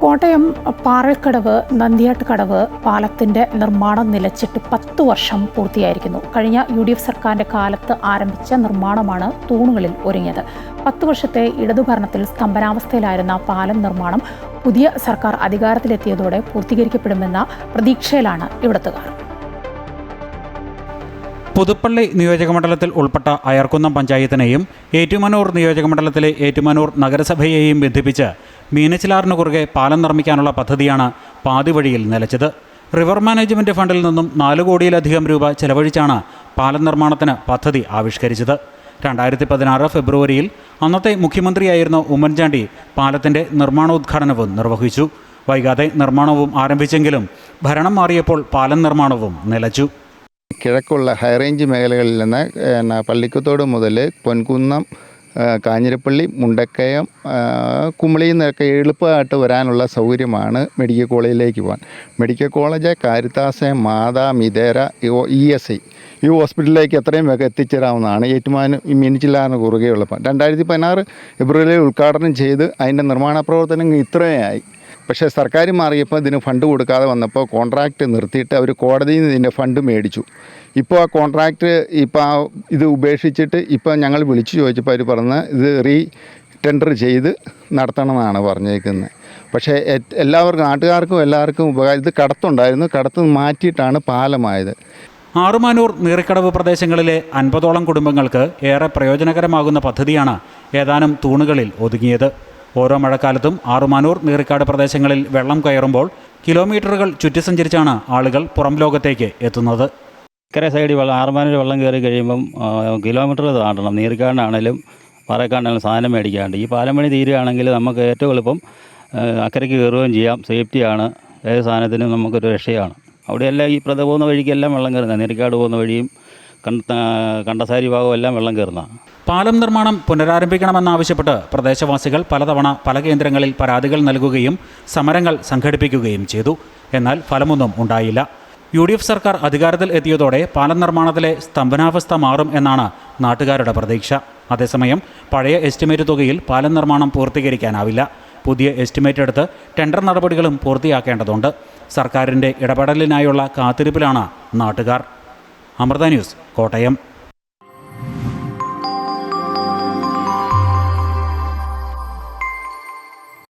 കോട്ടയം പാറൽക്കടവ് നന്ദിയാട്ടുകടവ് പാലത്തിൻ്റെ നിർമ്മാണം നിലച്ചിട്ട് 10 വർഷം പൂർത്തിയായിരിക്കുന്നു. കഴിഞ്ഞ UDF സർക്കാരിൻ്റെ കാലത്ത് ആരംഭിച്ച നിർമ്മാണമാണ് തൂണുകളിൽ ഒരുങ്ങിയത്. 10 വർഷത്തെ ഇടതുഭരണത്തിൽ സ്തംഭനാവസ്ഥയിലായിരുന്ന പാലം നിർമ്മാണം പുതിയ സർക്കാർ അധികാരത്തിലെത്തിയതോടെ പൂർത്തീകരിക്കപ്പെടുമെന്ന പ്രതീക്ഷയിലാണ് ഇവിടുത്തുകാർ. പുതുപ്പള്ളി നിയോജകമണ്ഡലത്തിൽ ഉൾപ്പെട്ട അയർക്കുന്നം പഞ്ചായത്തിനെയും ഏറ്റുമാനൂർ നിയോജകമണ്ഡലത്തിലെ ഏറ്റുമാനൂർ നഗരസഭയെയും ബന്ധിപ്പിച്ച് മീനച്ചിലാറിന് കുറുകെ പാലം നിർമ്മിക്കാനുള്ള പദ്ധതിയാണ് പാതിവഴിയിൽ നിലച്ചത്. റിവർ മാനേജ്മെൻറ്റ് ഫണ്ടിൽ നിന്നും 4 കോടിയിലധികം രൂപ ചെലവഴിച്ചാണ് പാലം നിർമ്മാണത്തിന് പദ്ധതി ആവിഷ്കരിച്ചത്. 2016 ഫെബ്രുവരിയിൽ അന്നത്തെ മുഖ്യമന്ത്രിയായിരുന്ന ഉമ്മൻചാണ്ടി പാലത്തിൻ്റെ നിർമ്മാണോദ്ഘാടനവും നിർവഹിച്ചു. വൈകാതെ നിർമ്മാണവും ആരംഭിച്ചെങ്കിലും ഭരണം മാറിയപ്പോൾ പാലം നിർമ്മാണവും നിലച്ചു. കിഴക്കുള്ള ഹൈറേഞ്ച് മേഖലകളിൽ നിന്ന് പള്ളിക്കത്തോട് മുതൽ പൊൻകുന്നം, കാഞ്ഞിരപ്പള്ളി, മുണ്ടക്കയം, കുമളിയിൽ നിന്നൊക്കെ എളുപ്പമായിട്ട് വരാനുള്ള സൗകര്യമാണ് മെഡിക്കൽ കോളേജിലേക്ക് പോകാൻ. മെഡിക്കൽ കോളേജ്, കാരിത്താസ്, മാതാ, മിതേര, ESI ഈ ഹോസ്പിറ്റലിലേക്ക് എത്രയും വേഗം എത്തിച്ചേരാവുന്നതാണ് ഏറ്റുമാനൂർ മീനച്ചിലാറിന് കുറുകെയുള്ള. 2016 ഫെബ്രുവരിയിൽ ഉദ്ഘാടനം ചെയ്ത് അതിൻ്റെ നിർമ്മാണ പ്രവർത്തനങ്ങൾ ഇത്രയായി. പക്ഷേ സർക്കാർ മാറിയപ്പോൾ ഇതിന് ഫണ്ട് കൊടുക്കാതെ വന്നപ്പോൾ കോൺട്രാക്റ്റ് നിർത്തിയിട്ട് അവർ കോടതിയിൽ നിന്ന് ഇതിൻ്റെ ഫണ്ട് മേടിച്ചു. ഇപ്പോൾ ആ കോൺട്രാക്റ്റ് ഇത് ഉപേക്ഷിച്ചിട്ട് ഇപ്പോൾ ഞങ്ങൾ വിളിച്ചു ചോദിച്ചപ്പോൾ അവർ പറഞ്ഞ് ഇത് ടെൻഡർ ചെയ്ത് നടത്തണമെന്നാണ് പറഞ്ഞേക്കുന്നത്. പക്ഷേ നാട്ടുകാർക്കും എല്ലാവർക്കും ഉപകാരം. ഇത് കടത്തുണ്ടായിരുന്നു, കടത്ത് മാറ്റിയിട്ടാണ് പാലമായത്. ആറുമാനൂർ നീറിക്കടവ് പ്രദേശങ്ങളിലെ 50ഓളം കുടുംബങ്ങൾക്ക് ഏറെ പ്രയോജനകരമാകുന്ന പദ്ധതിയാണ് ഏതാനും തൂണുകളിൽ ഒതുങ്ങിയത്. ഓരോ മഴക്കാലത്തും ആറുമാനൂർ നീറിക്കാട് പ്രദേശങ്ങളിൽ വെള്ളം കയറുമ്പോൾ കിലോമീറ്ററുകൾ ചുറ്റി സഞ്ചരിച്ചാണ് ആളുകൾ പുറം ലോകത്തേക്ക് എത്തുന്നത്. ഇക്കരെ സൈഡിൽ ആറുമാനൂർ വെള്ളം കയറി കഴിയുമ്പം കിലോമീറ്റർ താണ്ടണം. നീറിക്കാടിനാണേലും പാറക്കാടിനാണെങ്കിലും സാധനം മേടിക്കാണ്ട്. ഈ പാലം പണി തീരുകയാണെങ്കിൽ നമുക്ക് ഏറ്റവും എളുപ്പം അക്കരയ്ക്ക് കയറുകയും ചെയ്യാം. സേഫ്റ്റിയാണ്, ഏത് സാധനത്തിനും നമുക്കൊരു രക്ഷയാണ്. അവിടെയെല്ലാം ഈ പോകുന്ന വഴിക്കെല്ലാം വെള്ളം കയറുന്നത്. നീറിക്കാട് പോകുന്ന വഴിയും കണ്ടസാരി ഭാഗവും എല്ലാം വെള്ളം കയറുന്ന. പാലം നിർമ്മാണം പുനരാരംഭിക്കണമെന്നാവശ്യപ്പെട്ട് പ്രദേശവാസികൾ പലതവണ പല കേന്ദ്രങ്ങളിൽ പരാതികൾ നൽകുകയും സമരങ്ങൾ സംഘടിപ്പിക്കുകയും ചെയ്തു. എന്നാൽ ഫലമൊന്നും ഉണ്ടായില്ല. UDF സർക്കാർ അധികാരത്തിൽ എത്തിയതോടെ പാലം നിർമ്മാണത്തിലെ സ്തംഭനാവസ്ഥ മാറും എന്നാണ് നാട്ടുകാരുടെ പ്രതീക്ഷ. അതേസമയം പഴയ എസ്റ്റിമേറ്റ് തുകയിൽ പാലം നിർമ്മാണം പൂർത്തീകരിക്കാനാവില്ല. പുതിയ എസ്റ്റിമേറ്റ് എടുത്ത് ടെൻഡർ നടപടികളും പൂർത്തിയാക്കേണ്ടതുണ്ട്. സർക്കാരിൻ്റെ ഇടപെടലിനായുള്ള കാത്തിരിപ്പിലാണ് നാട്ടുകാർ. അമൃത ന്യൂസ്, കോട്ടയം.